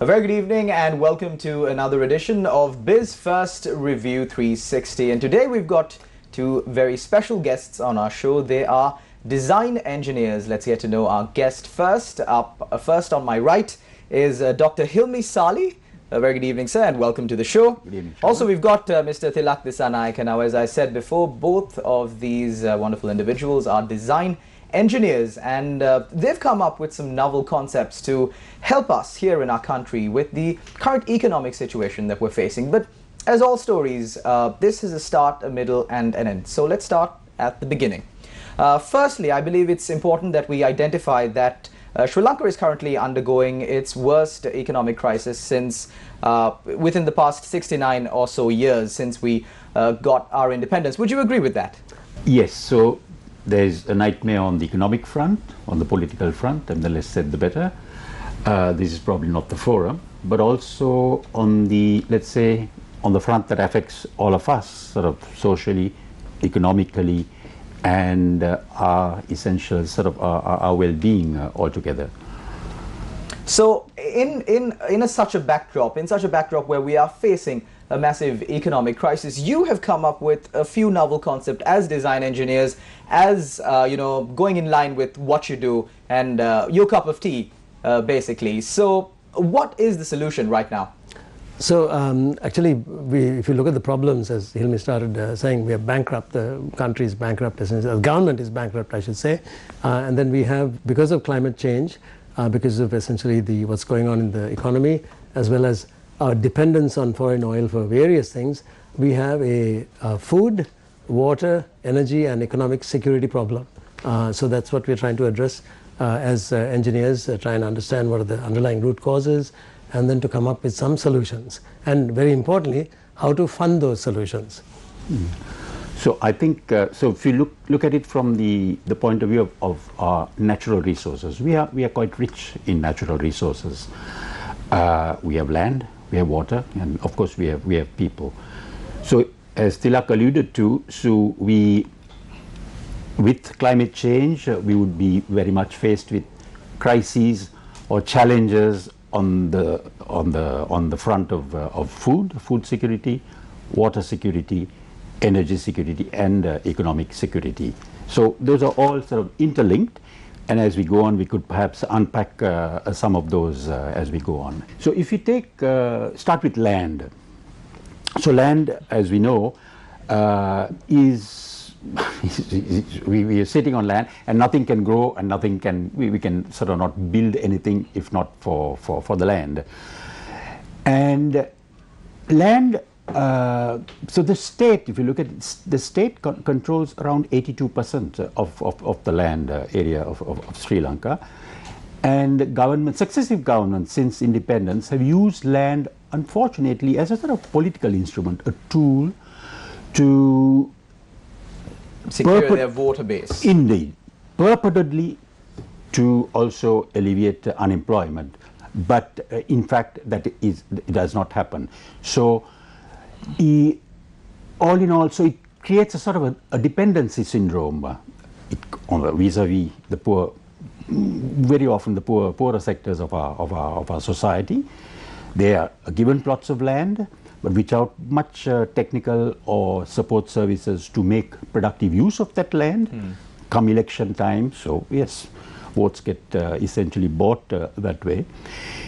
A very good evening and welcome to another edition of Biz First Review 360. And today we've got two very special guests on our show. They are design engineers. Let's get to know our guest first. First on my right is Dr. Hilmi Sali. A very good evening, sir, and welcome to the show. Good evening. Also, we've got Mr. Tilak Disanaik. Now, as I said before, both of these wonderful individuals are design engineers, and they've come up with some novel concepts to help us here in our country with the current economic situation that we're facing. But as all stories, this is a start, a middle, and an end. So let's start at the beginning. Firstly, I believe it's important that we identify that Sri Lanka is currently undergoing its worst economic crisis since within the past 69 or so years since we got our independence. Would you agree with that? Yes, so there's a nightmare on the economic front, on the political front, and the less said the better. This is probably not the forum, but also on the, let's say, on the front that affects all of us, sort of socially, economically, and our essential sort of our well-being altogether. So in such a backdrop where we are facing a massive economic crisis, you have come up with a few novel concepts as design engineers, as going in line with what you do and your cup of tea, basically. So what is the solution right now? So actually, if you look at the problems, as Hilmi started saying, we are bankrupt, the country is bankrupt, the government is bankrupt, I should say. And then we have, because of climate change, because of essentially what's going on in the economy, as well as our dependence on foreign oil for various things, we have a food, water, energy and economic security problem. So that's what we're trying to address as engineers, try and understand what are the underlying root causes, and then to come up with some solutions, and very importantly, how to fund those solutions. So I think, so if you look at it from the point of view of our natural resources, we are quite rich in natural resources. We have land, we have water, and of course we have people. So as Tilak alluded to, so with climate change, we would be very much faced with crises or challenges on the front of food security, water security, energy security, and economic security. So those are all sort of interlinked, and as we go on, we could perhaps unpack some of those as we go on. So if you start with land. So land, as we know, we are sitting on land, and nothing can grow, and nothing can, we can sort of not build anything if not for the land. And land, so the state, if you look at it, the state controls around 82% of the land area of Sri Lanka. And successive governments since independence have used land, unfortunately, as a sort of political instrument, a tool to secure their voter base. Indeed. Purportedly to also alleviate unemployment. But in fact, it does not happen. So, all in all, so it creates a sort of a dependency syndrome vis-a-vis the poor, very often the poorer sectors of our society. They are given plots of land, but without much technical or support services to make productive use of that land come election time. So yes, votes get essentially bought that way.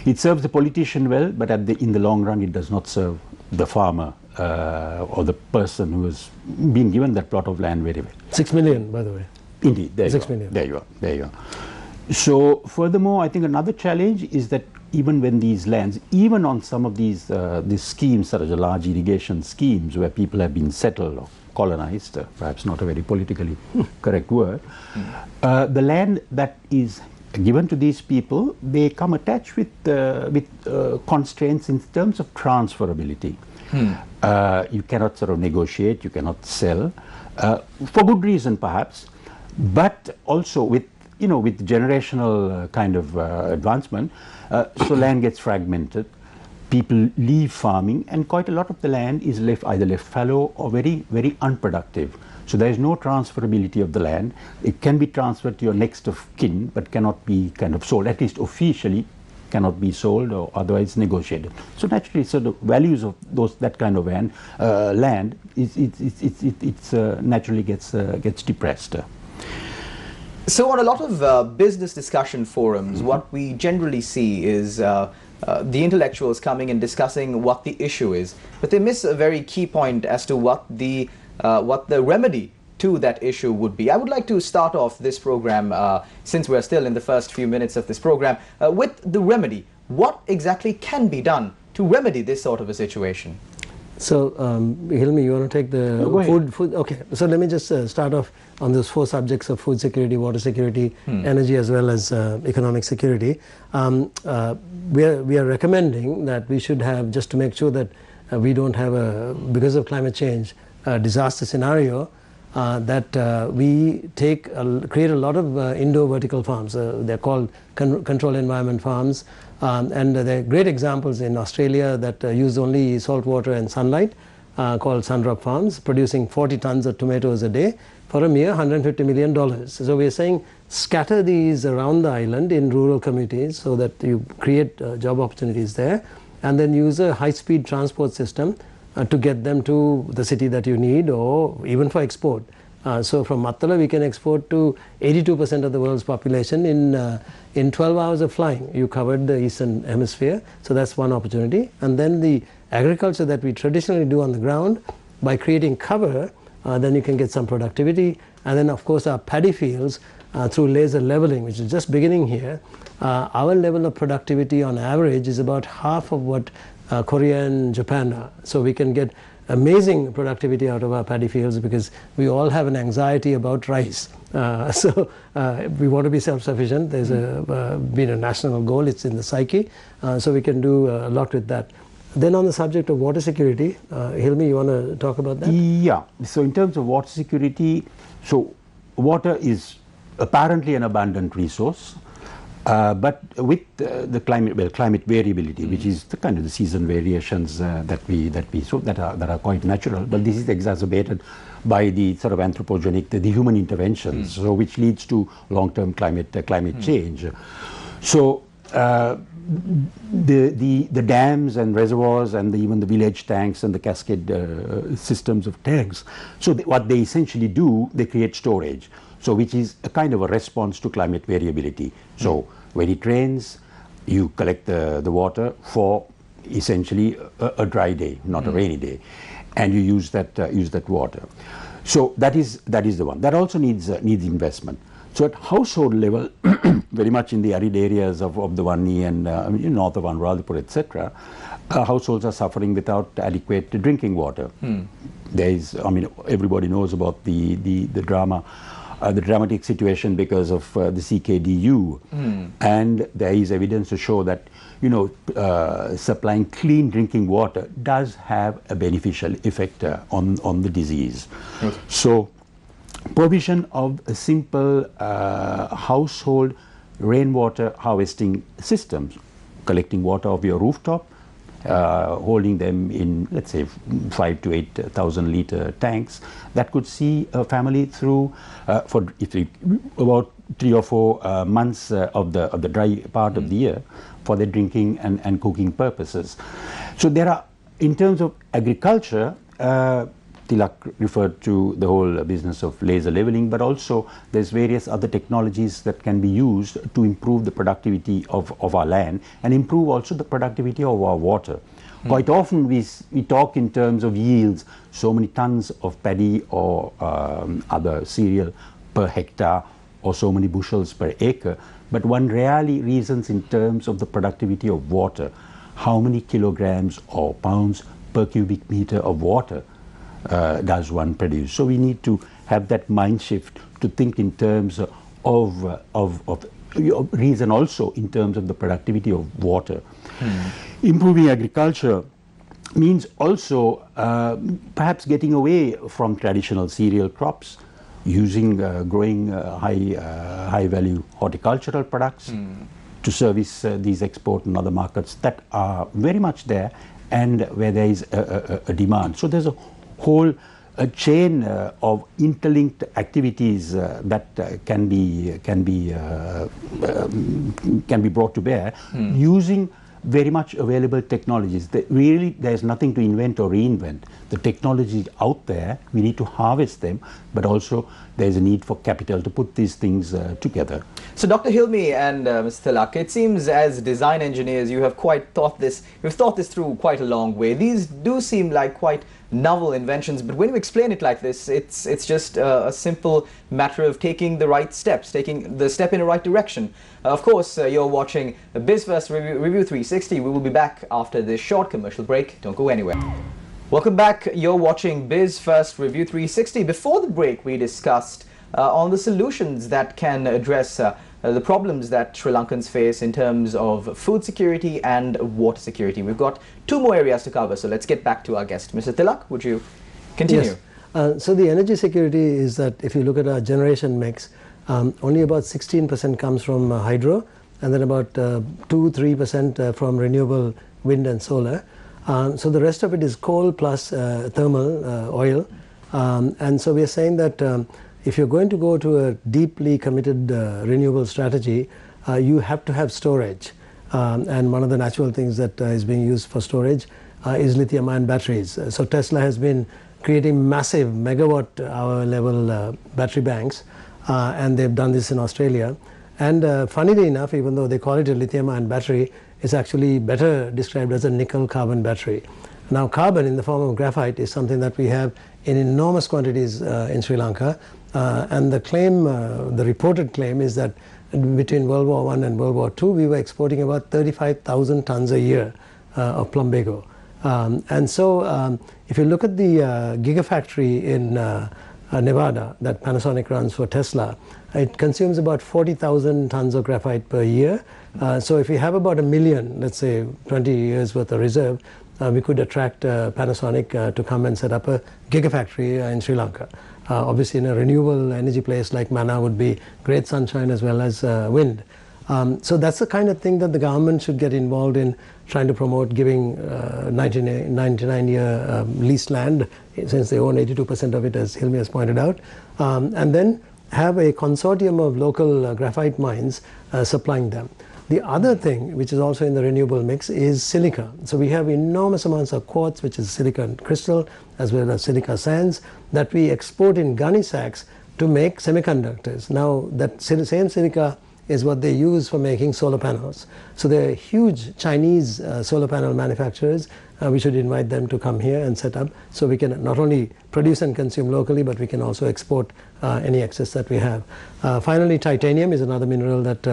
It serves the politician well, but in the long run it does not serve the farmer or the person who has been given that plot of land very well. 6 million, by the way. Indeed, there 6 you are. million. There you are. There you are. So furthermore, I think another challenge is that even when these lands, even on some of these schemes, such as large irrigation schemes where people have been settled or colonized, perhaps not a very politically correct word, the land that is given to these people, they come attached with constraints in terms of transferability. You cannot sort of negotiate, you cannot sell, for good reason perhaps, but also with generational kind of advancement, so land gets fragmented, people leave farming, and quite a lot of the land is either left fallow or very, very unproductive. So there is no transferability of the land. It can be transferred to your next of kin, but cannot be kind of sold, at least officially cannot be sold or otherwise negotiated. So naturally, so the values of that kind of land naturally gets depressed. So on a lot of business discussion forums, what we generally see is the intellectuals coming and discussing what the issue is, but they miss a very key point as to what the remedy to that issue would be. I would like to start off this program, since we're still in the first few minutes of this program, with the remedy. What exactly can be done to remedy this sort of a situation? So, Hilmi, you want to take the food? Okay, so let me just start off on those 4 subjects of food security, water security, energy, as well as economic security. We are recommending that we should have, just to make sure that we don't have because of climate change, a disaster scenario, that we create a lot of indoor vertical farms. They're called controlled environment farms. And there are great examples in Australia that use only salt water and sunlight, called Sundrop Farms, producing 40 tons of tomatoes a day for a mere $150 million. So we are saying scatter these around the island in rural communities so that you create job opportunities there, and then use a high-speed transport system to get them to the city that you need, or even for export. So from Mattala we can export to 82% of the world's population in 12 hours of flying. You covered the eastern hemisphere, so that's one opportunity. And then the agriculture that we traditionally do on the ground, by creating cover, then you can get some productivity. And then of course our paddy fields, through laser leveling, which is just beginning here, our level of productivity on average is about half of what Korea and Japan are. So we can get amazing productivity out of our paddy fields, because we all have an anxiety about rice. So we want to be self-sufficient. There's been a national goal, it's in the psyche, so we can do a lot with that. Then on the subject of water security, Hilmi, you want to talk about that? Yeah, so in terms of water security, so water is apparently an abundant resource. But with the climate variability, which is the kind of the season variations that are quite natural, but this is exacerbated by the sort of anthropogenic, the human interventions, so which leads to long-term climate change. So the dams and reservoirs and even the village tanks and the cascade systems of tanks. So what they essentially do, they create storage. So which is a kind of a response to climate variability. So when it rains, you collect the water for essentially a dry day, not a rainy day, and you use that water. So that is the one. That also needs investment. So at household level, very much in the arid areas of the Vanni and north of Anuradhapura, etc., households are suffering without adequate drinking water. There is, everybody knows about the drama. The dramatic situation because of the CKDU, and there is evidence to show that supplying clean drinking water does have a beneficial effect on the disease. Okay. So provision of a simple household rainwater harvesting systems, collecting water off your rooftop, holding them in, let's say, 5,000 to 8,000 liter tanks, that could see a family through for about 3 or 4 months of the dry part of the year for their drinking and cooking purposes. So there are, in terms of agriculture, Tilak referred to the whole business of laser leveling, but also there's various other technologies that can be used to improve the productivity of our land and improve also the productivity of our water. Quite often we talk in terms of yields, so many tons of paddy or other cereal per hectare, or so many bushels per acre, but one rarely reasons in terms of the productivity of water. How many kilograms or pounds per cubic meter of water does one produce? So we need to have that mind shift to think in terms of reason also in terms of the productivity of water. Improving agriculture means also perhaps getting away from traditional cereal crops, using growing high value horticultural products to service these export and other markets that are very much there and where there is a demand. So there's a whole a chain of interlinked activities that can be brought to bear using very much available technologies. Really, there's nothing to invent or reinvent. The technology is out there. We need to harvest them, but also there's a need for capital to put these things together. So, Dr. Hilmi and Mr. Tilak, it seems as design engineers, you have thought this through quite a long way. These do seem like quite novel inventions, but when you explain it like this, it's just a simple matter of taking the right steps, taking the step in the right direction. Of course, you're watching BizFirst Review 360. We will be back after this short commercial break. Don't go anywhere. Welcome back. You're watching BizFirst Review 360. Before the break, we discussed on the solutions that can address the problems that Sri Lankans face in terms of food security and water security. We've got 2 more areas to cover, so let's get back to our guest. Mr. Tilak, would you continue? Yes. So the energy security is that if you look at our generation mix, only about 16% comes from hydro, and then about 2-3% from renewable wind and solar. So the rest of it is coal plus thermal oil. And so we are saying that if you're going to go to a deeply committed renewable strategy, you have to have storage. And one of the natural things that is being used for storage is lithium-ion batteries. So Tesla has been creating massive megawatt-hour level battery banks, and they've done this in Australia. And funnily enough, even though they call it a lithium-ion battery, it's actually better described as a nickel-carbon battery. Now, carbon in the form of graphite is something that we have in enormous quantities in Sri Lanka, and the claim, the reported claim, is that between World War I and World War II, we were exporting about 35,000 tons a year of plumbago. And so, if you look at the gigafactory in Nevada that Panasonic runs for Tesla, it consumes about 40,000 tons of graphite per year. So if we have about 1 million, let's say 20 years worth of reserve, we could attract Panasonic to come and set up a gigafactory in Sri Lanka. Obviously, in a renewable energy place like Mana would be great sunshine as well as wind. So that's the kind of thing that the government should get involved in, trying to promote, giving 99-year leased land, since they own 82% of it, as Hilmi has pointed out, and then have a consortium of local graphite mines supplying them. The other thing, which is also in the renewable mix, is silica. So we have enormous amounts of quartz, which is silicon crystal, as well as silica sands, that we export in gunny sacks to make semiconductors. Now, that same silica is what they use for making solar panels. So there are huge Chinese solar panel manufacturers. We should invite them to come here and set up, so we can not only produce and consume locally, but we can also export any excess that we have. Finally, titanium is another mineral that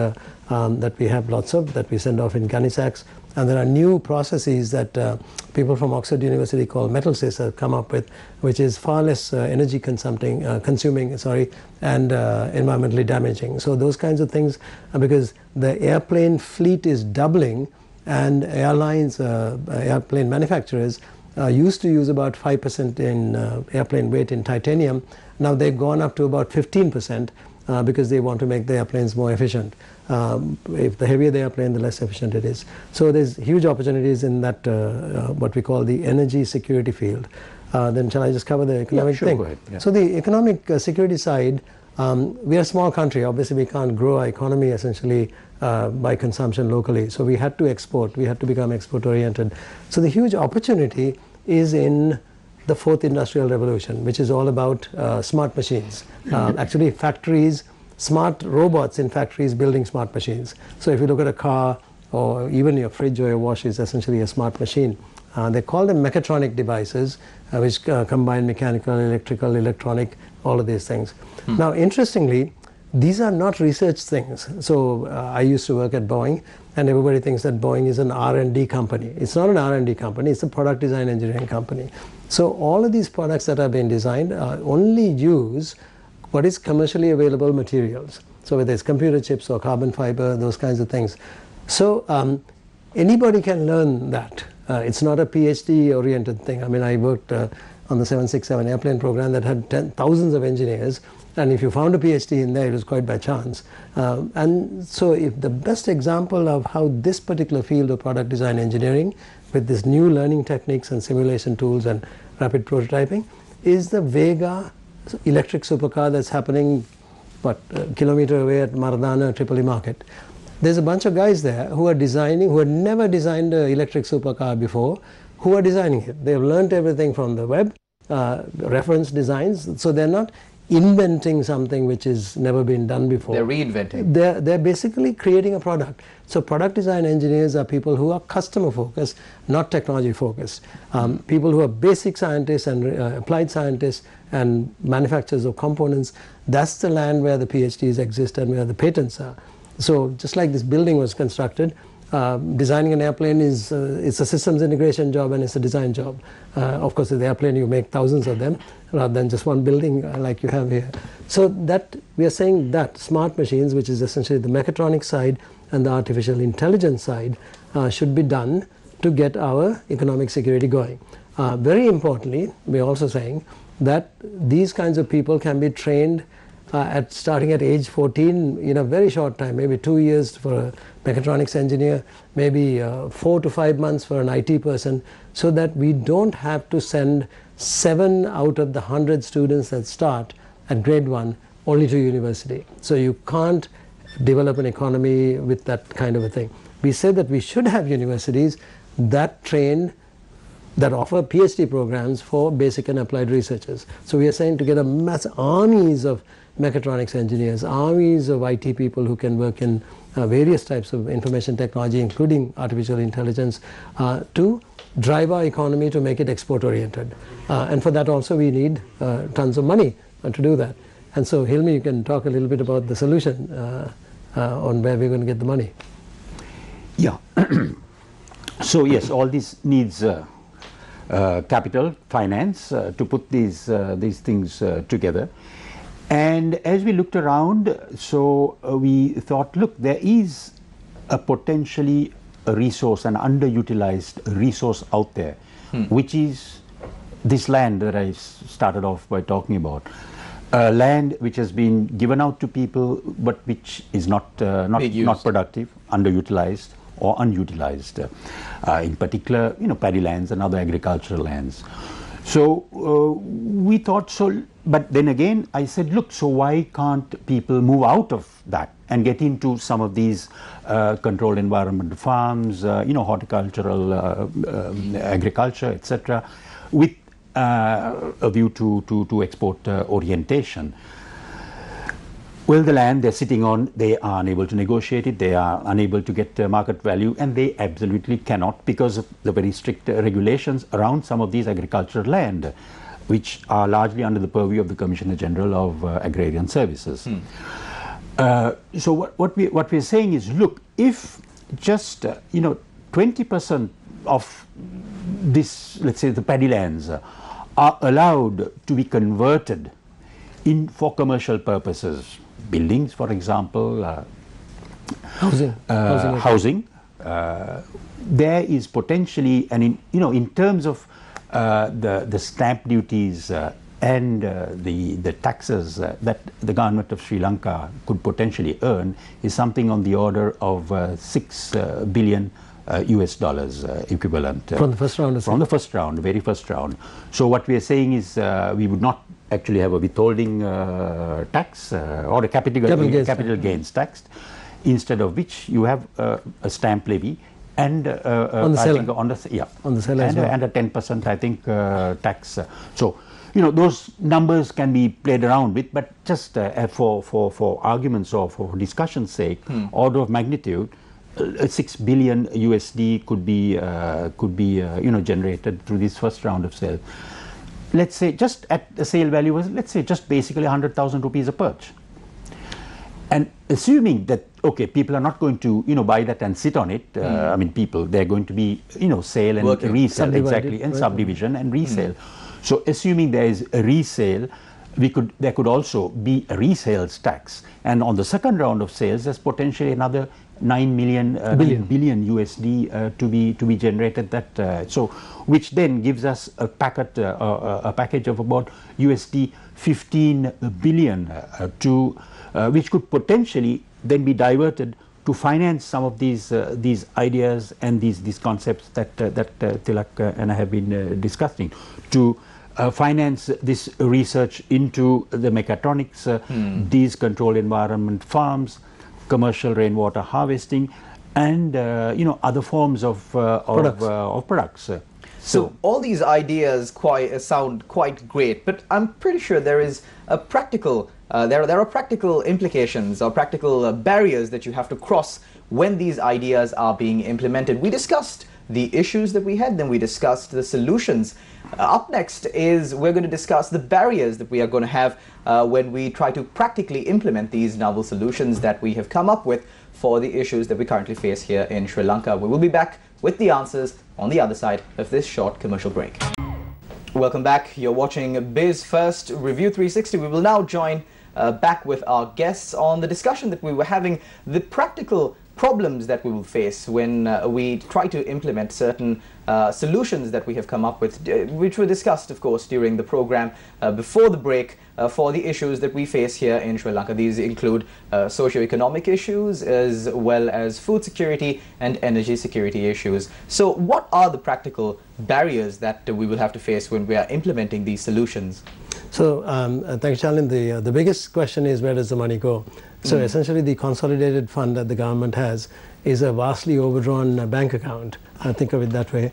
that we have lots of, that we send off in gunny sacks. And there are new processes that people from Oxford University called Metalsys have come up with, which is far less energy consuming, and environmentally damaging. So those kinds of things, because the airplane fleet is doubling, and airlines, airplane manufacturers used to use about 5% in airplane weight in titanium. Now they've gone up to about 15% because they want to make the airplanes more efficient. If the heavier the airplane, the less efficient it is. So there's huge opportunities in that, what we call the energy security field. Then shall I just cover the economic thing? Go ahead. Yeah. So the economic security side, we are a small country. Obviously, we can't grow our economy essentially by consumption locally. So we had to export. We had to become export-oriented. So the huge opportunity is in the fourth industrial revolution, which is all about smart machines. Actually, factories, smart robots in factories building smart machines. So if you look at a car, or even your fridge or your wash is essentially a smart machine. They call them mechatronic devices, which combine mechanical, electrical, electronic, all of these things. Now, interestingly, these are not research things. So I used to work at Boeing, and everybody thinks that Boeing is an R&D company. It's not an R&D company, it's a product design engineering company. So all of these products that are being designed only use what is commercially available materials. So whether it's computer chips or carbon fiber, those kinds of things. So anybody can learn that. It's not a PhD oriented thing. I mean, I worked on the 767 airplane program that had thousands of engineers, and if you found a PhD in there, it was quite by chance. And so if the best example of how this particular field of product design engineering, with this new learning techniques and simulation tools and rapid prototyping, is the Vega electric supercar that's happening, what, a kilometer away at Maradana, Tripoli Market. There's a bunch of guys there who are designing, who had never designed an electric supercar before, who are designing it. They've learned everything from the web, reference designs, so they're not inventing something which has never been done before. They're reinventing. They're basically creating a product. So product design engineers are people who are customer focused, not technology focused. People who are basic scientists and applied scientists and manufacturers of components. That's the land where the PhDs exist and where the patents are. So just like this building was constructed, designing an airplane is it's a systems integration job and it's a design job. Of course, with the airplane you make thousands of them rather than just one building like you have here. So that we are saying that smart machines, which is essentially the mechatronics side and the artificial intelligence side, should be done to get our economic security going. Very importantly, we are also saying that these kinds of people can be trained starting at age 14 in a very short time, maybe 2 years for a mechatronics engineer, maybe 4 to 5 months for an IT person, so that we don't have to send 7 out of the 100 students that start at grade 1 only to university. So you can't develop an economy with that kind of a thing. We said that we should have universities that train, that offer PhD programs for basic and applied researchers. So we are saying to get a mass armies of mechatronics engineers, armies of IT people who can work in various types of information technology, including artificial intelligence, to drive our economy to make it export oriented. And for that also we need tons of money to do that. And so Hilmi, you can talk a little bit about the solution on where we're going to get the money. Yeah. So yes, all this needs capital, finance to put these things together. And as we looked around, so we thought, look, there is a potentially a resource, an underutilized resource out there, which is this land that I started off by talking about. Land which has been given out to people, but which is not productive, underutilized or unutilized. In particular, paddy lands and other agricultural lands. So we thought so, but then again I said, look, so why can't people move out of that and get into some of these controlled environment farms, horticultural agriculture, etc., with a view to export orientation. Well, the land they're sitting on, they are unable to negotiate it, they are unable to get market value, and they absolutely cannot because of the very strict regulations around some of these agricultural land, which are largely under the purview of the Commissioner General of Agrarian Services. So what we're saying is, look, if just 20% of this, let's say the paddy lands, are allowed to be converted for commercial purposes, buildings, for example, housing. There is potentially, and in terms of the stamp duties and the taxes that the government of Sri Lanka could potentially earn, is something on the order of 6 billion US dollars equivalent. From the first round? From the first round, the very first round. So what we are saying is we would not actually have a withholding tax or a capital gains tax, instead of which you have a stamp levy and on the seller. On the seller as well. And a 10% I think tax. So those numbers can be played around with, but just for arguments or for discussion's sake, order of magnitude, 6 billion USD could be generated through this first round of sale. Let's say just at the sale value was, let's say, just basically 100,000 rupees a perch. And assuming that, okay, people are not going to, buy that and sit on it. I mean, they're going to be, sale and resale, exactly, and subdivision and resale. So assuming there is a resale, there could also be a resales tax. And on the second round of sales, there's potentially another 9 billion USD to be generated. So which then gives us a package of about USD 15 billion which could potentially then be diverted to finance some of these ideas and these concepts that Tilak and I have been discussing, to finance this research into the mechatronics, these controlled environment farms, commercial rainwater harvesting, and other forms of products. So all these ideas sound quite great, but I'm pretty sure there is a practical there are practical implications or practical barriers that you have to cross when these ideas are being implemented. We discussed the issues that we had, then we discussed the solutions. Up next is we're going to discuss the barriers that we are going to have when we try to practically implement these novel solutions that we have come up with for the issues that we currently face here in Sri Lanka. We will be back with the answers on the other side of this short commercial break. Welcome back. You're watching Biz First Review 360. We will now join back with our guests on the discussion that we were having, the practical problems that we will face when we try to implement certain solutions that we have come up with, which were discussed, of course, during the program before the break for the issues that we face here in Sri Lanka. These include socio-economic issues as well as food security and energy security issues. So what are the practical barriers that we will have to face when we are implementing these solutions? So thanks, Shalin. The biggest question is, where does the money go? So essentially the consolidated fund that the government has is a vastly overdrawn bank account. I think of it that way.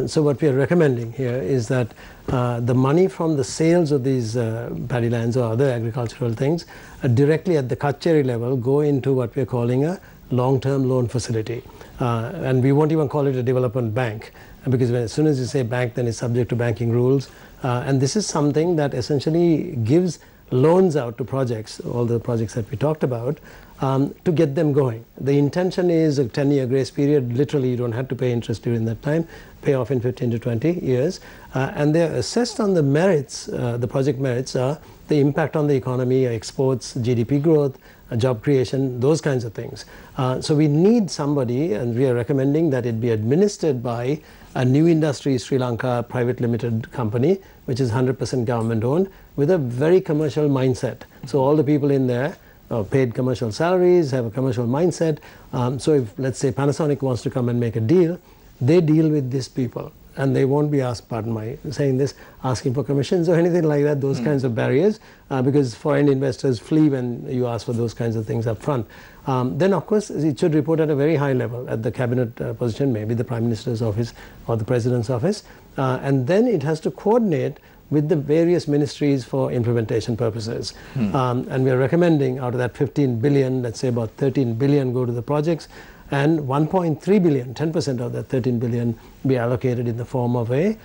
So what we are recommending here is that the money from the sales of these paddy lands or other agricultural things directly at the Kacheri level go into what we are calling a long-term loan facility. And we won't even call it a development bank, because as soon as you say bank, then it's subject to banking rules. And this is something that essentially gives loans out to projects, all the projects that we talked about, to get them going. The intention is a 10-year grace period. Literally, you don't have to pay interest during that time, pay off in 15 to 20 years. And they're assessed on the merits. The project merits are the impact on the economy, exports, GDP growth, job creation, those kinds of things. So we need somebody, and we are recommending that it be administered by a New Industry Sri Lanka private limited company, which is 100% government owned, with a very commercial mindset. So all the people in there paid commercial salaries, have a commercial mindset. So if, let's say, Panasonic wants to come and make a deal, they deal with these people. And they won't be asked, pardon my saying this, asking for commissions or anything like that, those kinds of barriers, because foreign investors flee when you ask for those kinds of things up front. Then, of course, it should report at a very high level, at the cabinet position, maybe the Prime Minister's office or the President's office. And then it has to coordinate with the various ministries for implementation purposes. And we are recommending out of that 15 billion, let's say about 13 billion go to the projects, and 1.3 billion, 10% of that 13 billion be allocated in the form of a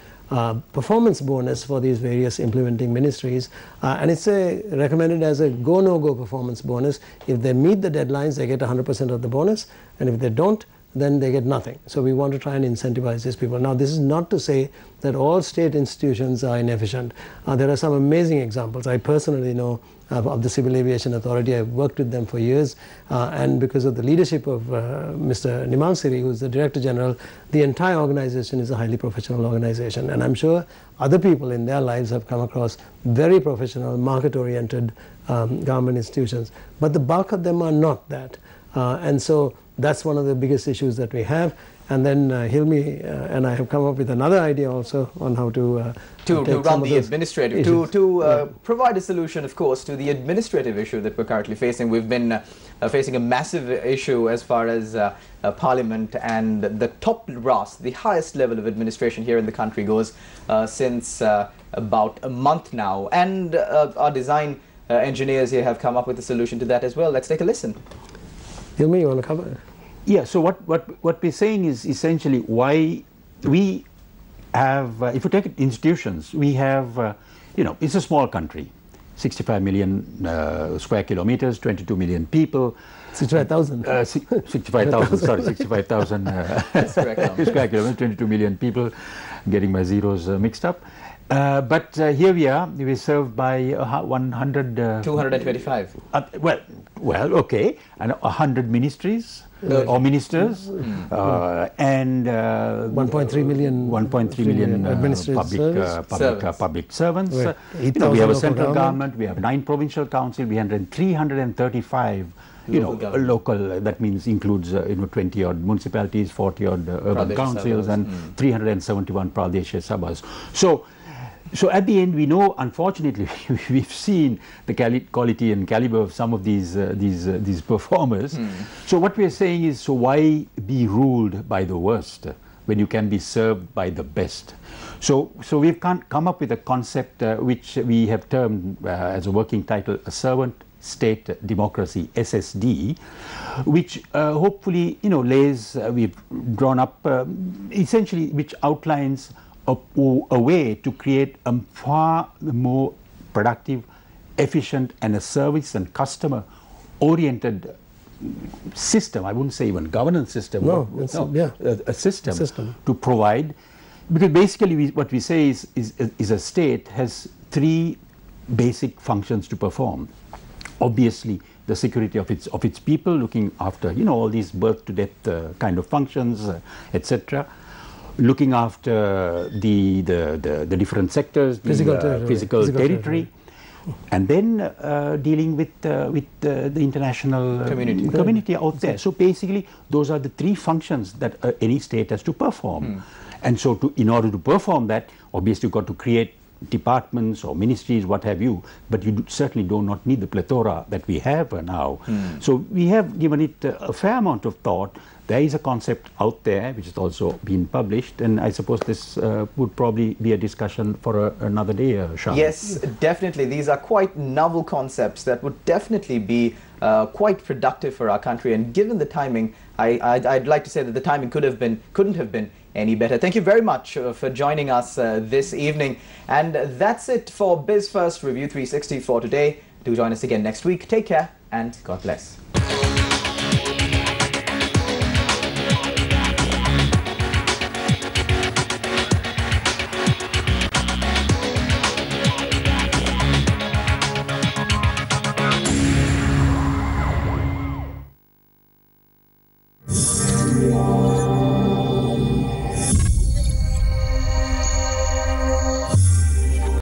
performance bonus for these various implementing ministries. And it's recommended as a go-no-go performance bonus. If they meet the deadlines, they get 100% of the bonus, and if they don't, then they get nothing. So we want to try and incentivize these people. Now, this is not to say that all state institutions are inefficient. There are some amazing examples. I personally know of the Civil Aviation Authority. I've worked with them for years, and because of the leadership of Mr. Nimal Siri, who's the Director General, the entire organization is a highly professional organization. And I'm sure other people in their lives have come across very professional, market-oriented government institutions. But the bulk of them are not that. And so that's one of the biggest issues that we have. And then Hilmi and I have come up with another idea also on how to run the administrative, to provide a solution, of course, to the administrative issue that we're currently facing. We've been facing a massive issue as far as Parliament and the top brass, the highest level of administration here in the country goes since about a month now. And our design engineers here have come up with a solution to that as well. Let's take a listen. Hilmi, you want to cover? Yeah, so what we're saying is essentially why we have, if you take institutions, we have, it's a small country, 65 million square kilometers, 22 million people. 65,000. 65,000, sorry, 65,000 square kilometers, 22 million people, getting my zeros mixed up. But here we are, we're served by 225. Well, okay, and 100 ministries. Or ministers, and 1.3 million public servants. We have a central government, we have 9 provincial councils, we have 335 local, that means includes 20 odd municipalities, 40 odd urban councils, and 371 Pradesh Sabhas. So So at the end, we know, unfortunately, we've seen the quality and caliber of some of these performers. So what we are saying is, so why be ruled by the worst when you can be served by the best? So we've come up with a concept which we have termed as a working title, a servant state democracy, SSD, which hopefully, we've drawn up essentially, which outlines a way to create a far more productive, efficient, and a service and customer oriented system. I wouldn't say even governance system. A system to provide, because basically what we say is a state has three basic functions to perform. Obviously, the security of its people, looking after all these birth to death kind of functions, etc. Looking after the different sectors, physical territory, and then dealing with the international community out there. So basically, those are the three functions that any state has to perform. And so, in order to perform that, obviously, you've got to create departments or ministries, what have you, but you certainly do not need the plethora that we have now. So we have given it a fair amount of thought. There is a concept out there which has also been published, and I suppose this would probably be a discussion for another day, Sean. Yes, definitely. These are quite novel concepts that would definitely be quite productive for our country, and given the timing, I'd like to say that the timing couldn't have been any better. Thank you very much for joining us this evening. And that's it for BizFirst Review 360 for today. Do join us again next week. Take care and God bless.